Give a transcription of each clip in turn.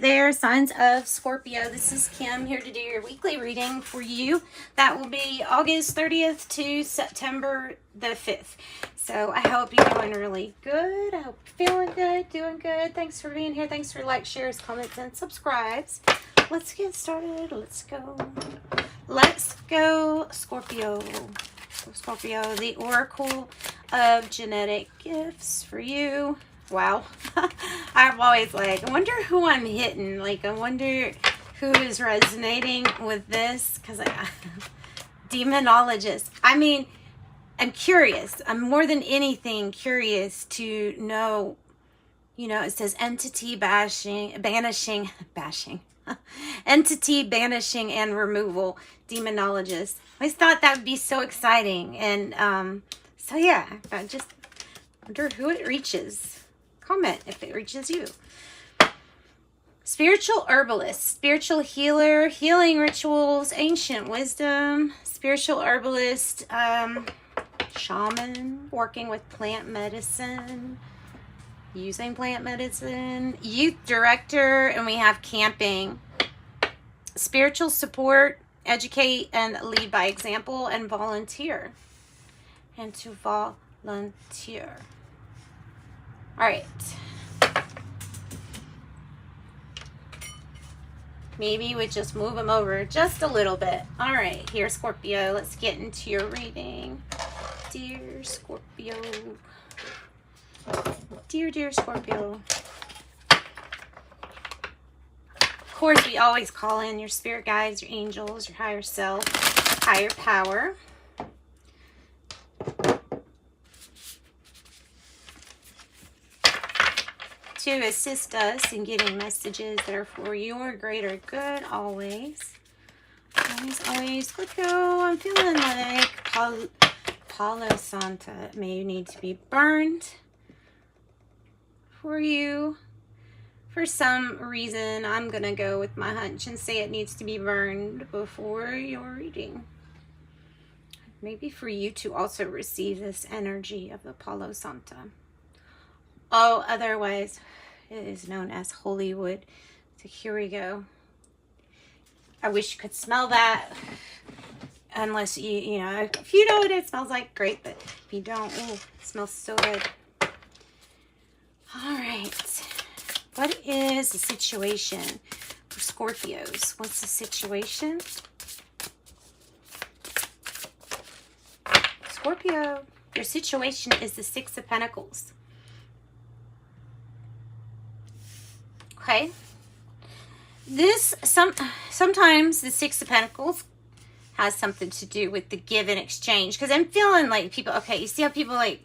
there, signs of Scorpio. This is Kim here to do your weekly reading for you. That will be August 30th to September the 5th. So I hope you're doing really good. I hope you're feeling good, doing good. Thanks for being here. Thanks for likes, shares, comments, and subscribes. Let's get started. Let's go. Let's go, Scorpio. Scorpio, the Oracle of Genetic Gifts for you. Wow. I'm always like, I wonder who I'm hitting. Like, I wonder who is resonating with this. Because demonologist. I mean, I'm curious. I'm more than anything curious to know, you know, it says entity banishing, entity banishing and removal, demonologist. I just thought that would be so exciting. And so, yeah, I just wonder who it reaches. Comment if it reaches you. Spiritual herbalist, spiritual healer, healing rituals, ancient wisdom, spiritual herbalist, shaman, working with plant medicine, using plant medicine, youth director, and we have camping, spiritual support, educate and lead by example, and volunteer. And to volunteer. All right. Maybe we just move them over just a little bit. All right, here, Scorpio. Let's get into your reading. Dear Scorpio. Dear Scorpio. Of course, we always call in your spirit guides, your angels, your higher self, higher power. To assist us in getting messages that are for your greater good, always. Always. Scorpio, I'm feeling like Palo Santo may need to be burned for you. For some reason, I'm going to go with my hunch and say it needs to be burned before your reading. Maybe for you to also receive this energy of the Palo Santo. Oh, otherwise, it is known as holy wood. So here we go. I wish you could smell that. Unless you know, if you know what it smells like, great. But if you don't, oh, it smells so good. All right. What is the situation for Scorpios? What's the situation? Scorpio, your situation is the Six of Pentacles. Okay, sometimes the Six of Pentacles has something to do with the give and exchange, because I'm feeling like people, okay, you see how people like,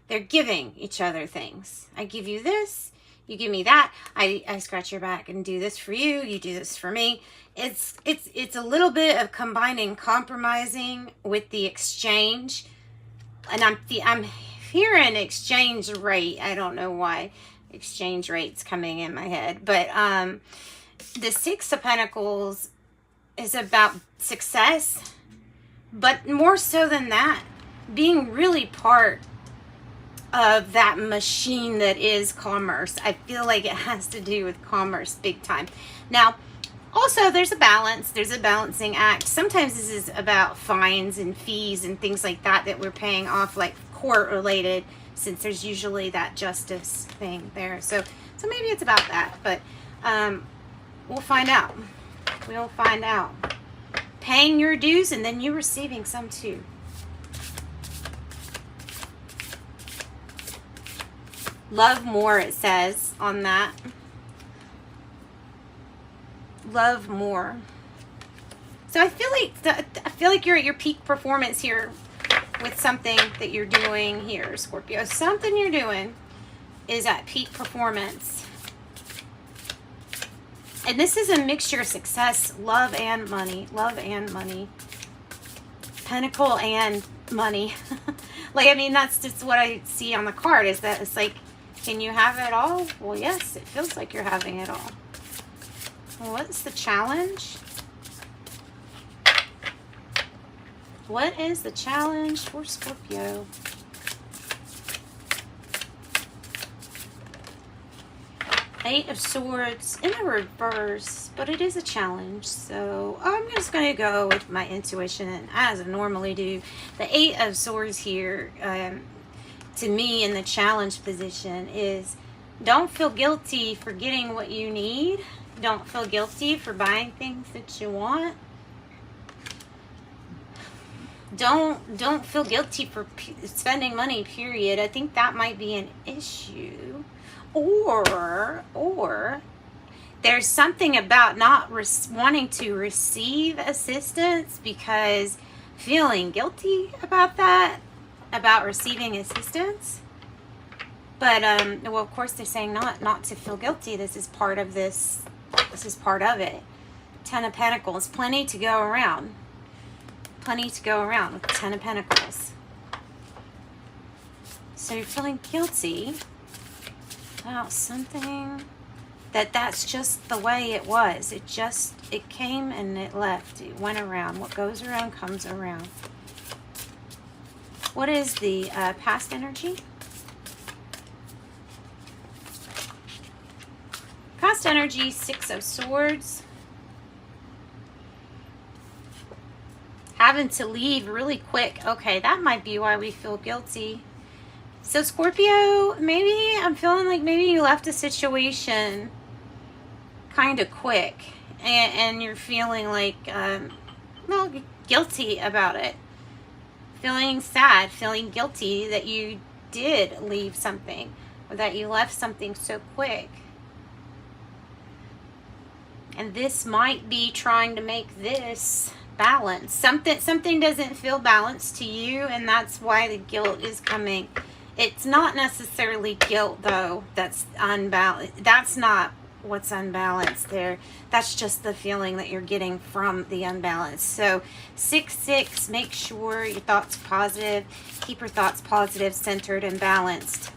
they're giving each other things. I give you this, you give me that, I scratch your back and do this for you, you do this for me. It's a little bit of combining compromising with the exchange, and I'm hearing exchange rate. I don't know why exchange rates coming in my head, but the Six of Pentacles is about success, but more so than that, being really part of that machine that is commerce. I feel like it has to do with commerce big time. Now, also there's a balance, there's a balancing act. Sometimes this is about fines and fees and things like that we're paying off, like court related, since there's usually that justice thing there. So maybe it's about that, but we'll find out. We'll find out. Paying your dues and then you receiving some too. Love more, it says on that. Love more. So I feel like you're at your peak performance here with something that you're doing here, Scorpio. Something you're doing is at peak performance. And this is a mixture of success, love and money. Love and money. Pentacle and money. Like, I mean, that's just what I see on the card, is that it's like, can you have it all? Well, yes, it feels like you're having it all. Well, what's the challenge? What is the challenge for Scorpio? Eight of Swords in the reverse, but it is a challenge. So I'm just going to go with my intuition as I normally do. The Eight of Swords here, to me in the challenge position, is don't feel guilty for getting what you need. Don't feel guilty for buying things that you want. Don't feel guilty for spending money, period. I think that might be an issue. Or there's something about not wanting to receive assistance because feeling guilty about that, about receiving assistance. But well, of course they're saying not to feel guilty. This is part of this. This is part of it. Ten of Pentacles, plenty to go around. Plenty to go around with the Ten of Pentacles. So you're feeling guilty about something that's just the way it was. It came and it left. It went around. What goes around comes around. What is the past energy? Past energy, Six of Swords. Having to leave really quick. Okay, that might be why we feel guilty. So Scorpio, maybe I'm feeling like maybe you left a situation kind of quick and you're feeling like, well, guilty about it. Feeling sad, feeling guilty that you did leave something or that you left something so quick. And this might be trying to make this balance. Something doesn't feel balanced to you, and that's why the guilt is coming. It's not necessarily guilt, though, that's unbalanced. That's not what's unbalanced there. That's just the feeling that you're getting from the unbalance. So 6-6, make sure your thoughts are positive. Keep your thoughts positive, centered, and balanced.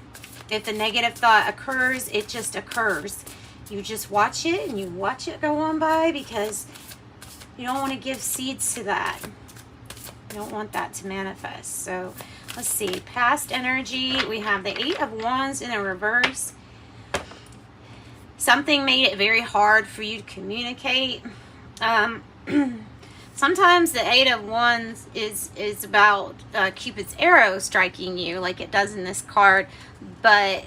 If a negative thought occurs, it just occurs. You just watch it, and you watch it go on by, because you don't want to give seeds to that. You don't want that to manifest. So let's see. Past energy, we have the Eight of Wands in a reverse. Something made it very hard for you to communicate. Sometimes the Eight of Wands is about Cupid's arrow striking you, like it does in this card. But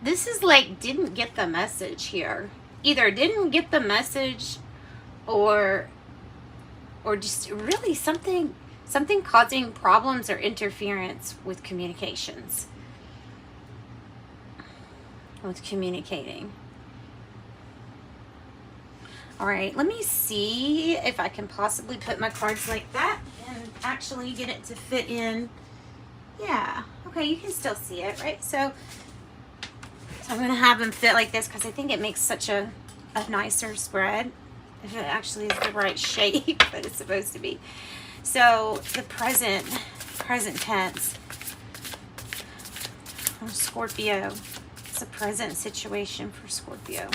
this is like didn't get the message here. Either didn't get the message, or just really something causing problems or interference with communications. With communicating. All right, let me see if I can possibly put my cards like that and actually get it to fit in. Yeah, okay, you can still see it, right? So I'm going to have them fit like this because I think it makes such a nicer spread. If it actually is the right shape that it's supposed to be. So the present tense for Scorpio. It's a present situation for Scorpio.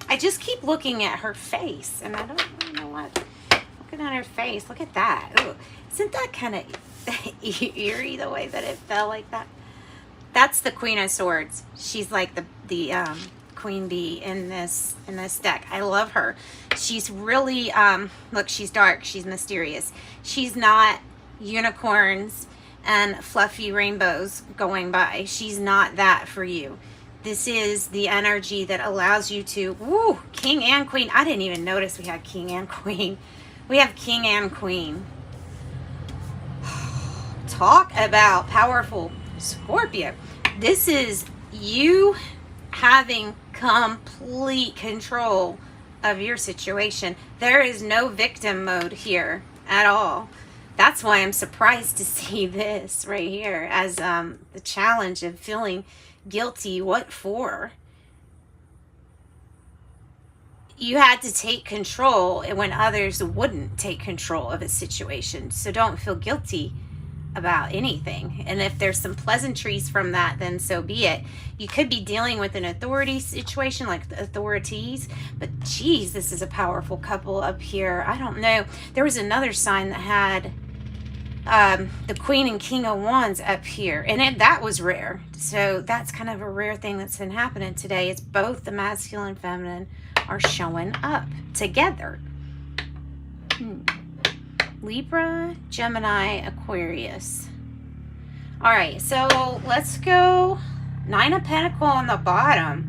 I just keep looking at her face, and I don't really know what. Looking at her face, look at that. Ooh, isn't that kind of eerie the way that it fell like that? That's the Queen of Swords. She's like the queen bee in this deck. I love her. She's really look, she's dark, she's mysterious. She's not unicorns and fluffy rainbows going by. She's not that for you. This is the energy that allows you to, woo, king and queen. I didn't even notice we had king and queen. We have king and queen. Talk about powerful Scorpio. This is you having complete control of your situation. There is no victim mode here at all. That's why I'm surprised to see this right here as the challenge of feeling guilty. What for? You had to take control when others wouldn't take control of a situation. So don't feel guilty about anything. And if there's some pleasantries from that, then so be it. You could be dealing with an authority situation, like the authorities, but geez, this is a powerful couple up here. I don't know. There was another sign that had the Queen and King of Wands up here. And that was rare. So that's kind of a rare thing that's been happening today. It's both the masculine and feminine are showing up together. Libra, Gemini, Aquarius. All right, so let's go. Nine of Pentacles on the bottom.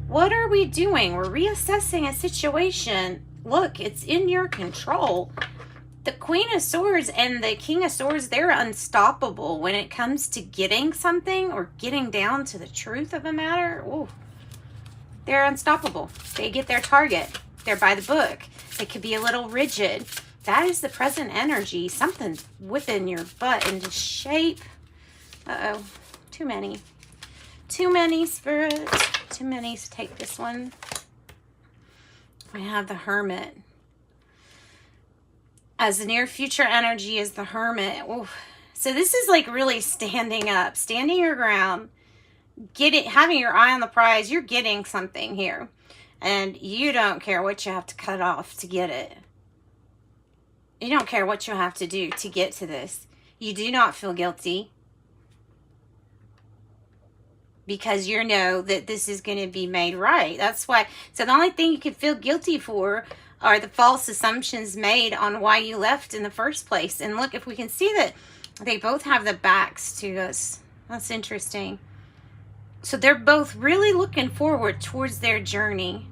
What are we doing? We're reassessing a situation. Look, it's in your control. The Queen of Swords and the King of Swords, they're unstoppable when it comes to getting something or getting down to the truth of a matter. Ooh, they're unstoppable. They get their target. They're by the book. They could be a little rigid. That is the present energy. Something's whipping your butt into shape. Uh-oh. Too many. Too many, Spirit. Too many. So take this one. I have the Hermit. As the near future energy is the Hermit. Ooh. So this is like really standing up. Standing your ground. Having your eye on the prize. You're getting something here. And you don't care what you have to cut off to get it. You don't care what you have to do to get to this. You do not feel guilty. Because you know that this is going to be made right. That's why. So the only thing you can feel guilty for are the false assumptions made on why you left in the first place. And look, if we can see that they both have the backs to us. That's interesting. So they're both really looking forward towards their journey.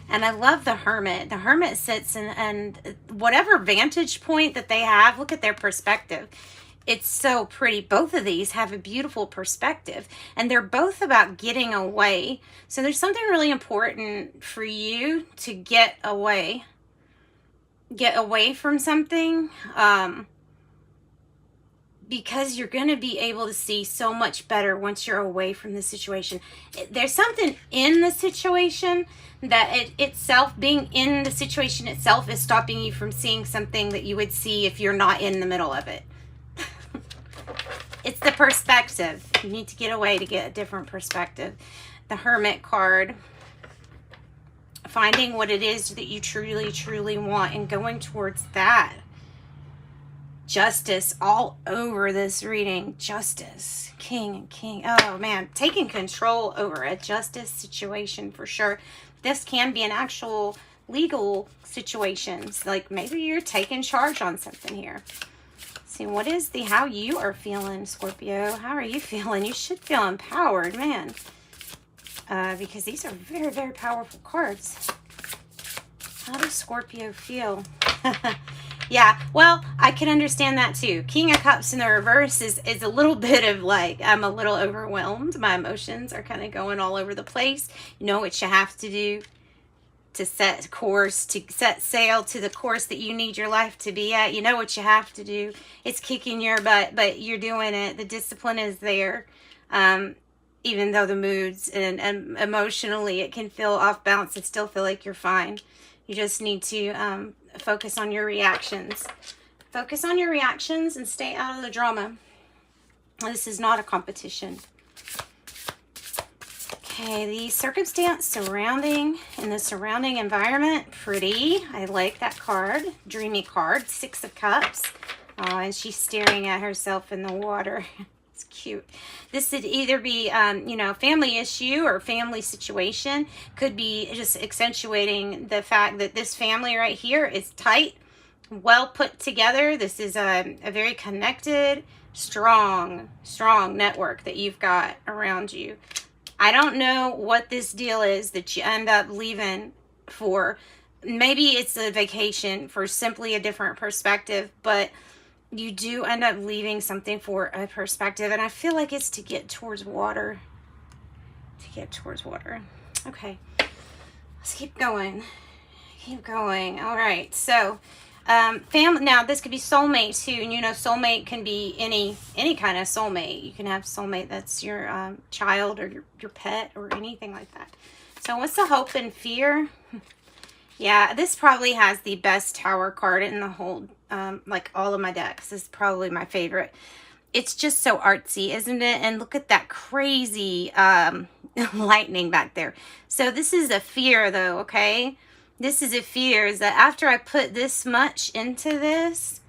And I love the Hermit. The Hermit sits and whatever vantage point that they have, look at their perspective. It's so pretty. Both of these have a beautiful perspective. And they're both about getting away. So there's something really important for you to get away. Get away from something. Because you're going to be able to see so much better once you're away from the situation. There's something in the situation that itself, being in the situation itself, is stopping you from seeing something that you would see if you're not in the middle of it. It's the perspective. You need to get away to get a different perspective. The Hermit card. Finding what it is that you truly, truly want and going towards that. Justice all over this reading. Justice. King and King. Oh, man. Taking control over a justice situation for sure. This can be an actual legal situation. Like maybe you're taking charge on something here. See, what is how you are feeling, Scorpio? How are you feeling? You should feel empowered, man. Because these are very, very powerful cards. How does Scorpio feel? Yeah, well, I can understand that too. King of Cups in the reverse is a little bit of like, I'm a little overwhelmed. My emotions are kind of going all over the place. You know what you have to do to set course, to set sail to the course that you need your life to be at. You know what you have to do. It's kicking your butt, but you're doing it. The discipline is there. Even though the moods and emotionally it can feel off balance, I still feel like you're fine. You just need to focus on your reactions. Focus on your reactions and stay out of the drama. This is not a competition. Okay, the circumstance surrounding in the surrounding environment, pretty. I like that card. Dreamy card, 6 of Cups. Oh, and she's staring at herself in the water. It's cute. This would either be, family issue or family situation. Could be just accentuating the fact that this family right here is tight, well put together. This is a very connected, strong network that you've got around you. I don't know what this deal is that you end up leaving for. Maybe it's a vacation for simply a different perspective, but you do end up leaving something for a perspective, and I feel like it's to get towards water. Okay, let's keep going. All right, so family. Now this could be soulmate too, and soulmate can be any kind of soulmate. You can have soulmate that's your child or your pet or anything like that. So what's the hope and fear? Yeah, this probably has the best Tower card in the whole, like all of my decks. This is probably my favorite. It's just so artsy, isn't it? And look at that crazy lightning back there. So this is a fear, though, okay? This is a fear, is that after I put this much into this,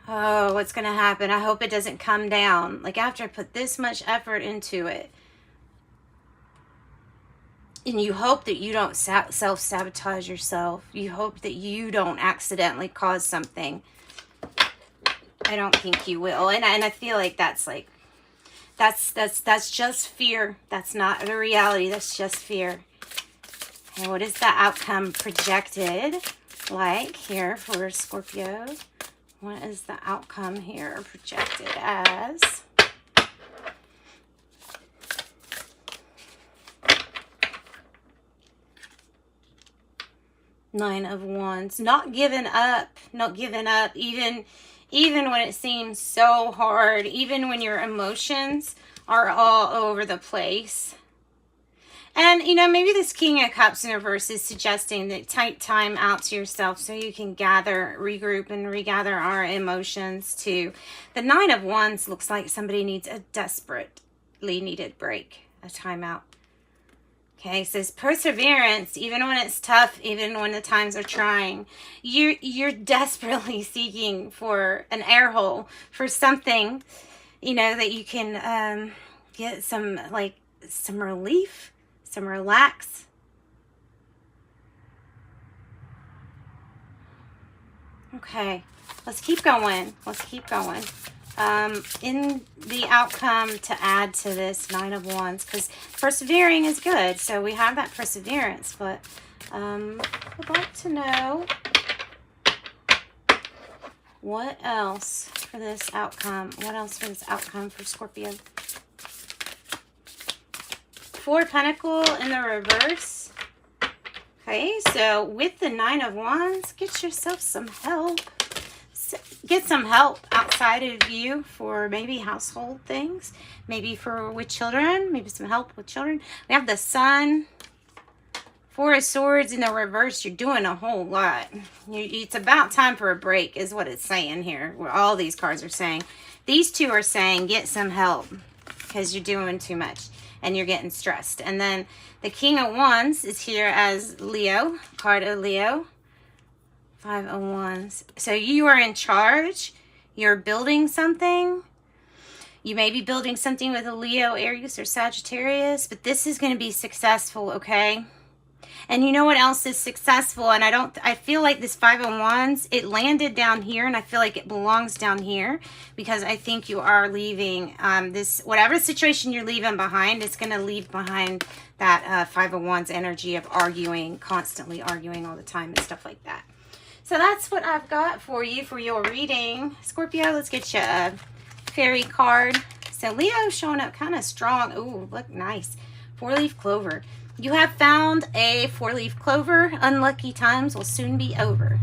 oh, what's going to happen? I hope it doesn't come down. Like after I put this much effort into it, and you hope that you don't self-sabotage yourself. You hope that you don't accidentally cause something. I don't think you will. And I feel like that's like, that's just fear. That's not the reality. That's just fear. And what is the outcome projected like here for Scorpio? What is the outcome here projected as? Nine of Wands. Not giving up. Not giving up. Even when it seems so hard. Even when your emotions are all over the place. And, you know, maybe this King of Cups in reverse is suggesting that take time out to yourself so you can gather, regroup, and regather our emotions too. The Nine of Wands looks like somebody needs a desperately needed break, a timeout. Okay, it says perseverance, even when it's tough, even when the times are trying. You're desperately seeking for an air hole, for something, you know, that you can get some relief, some relax. Okay, let's keep going. Let's keep going. In the outcome to add to this Nine of Wands, because persevering is good, so we have that perseverance, but I'd like to know what else for this outcome. What else for this outcome for Scorpio? Four of Pentacles in the reverse. Okay, so with the Nine of Wands, get yourself some help. Get some help outside of you for maybe household things, maybe with children, maybe some help with children. We have the Sun, Four of Swords in the reverse. You're doing a whole lot. It's about time for a break is what it's saying here, where all these cards are saying. These two are saying get some help because you're doing too much and you're getting stressed. And then the King of Wands is here as Leo, card of Leo. Five of Wands. So you are in charge. You're building something. You may be building something with a Leo, Aries, or Sagittarius, but this is going to be successful, okay? And you know what else is successful? And I feel like this Five of Wands, it landed down here, and I feel like it belongs down here because I think you are leaving this, whatever situation you're leaving behind, it's going to leave behind that Five of Wands energy of arguing, constantly arguing all the time and stuff like that. So that's what I've got for you for your reading. Scorpio, let's get you a fairy card. So Leo showing up kind of strong. Ooh, look nice. Four-leaf clover. You have found a four-leaf clover. Unlucky times will soon be over.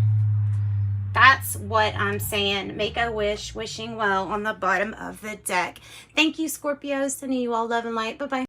That's what I'm saying. Make a wish, wishing well on the bottom of the deck. Thank you, Scorpios. Sending you all love and light. Bye-bye.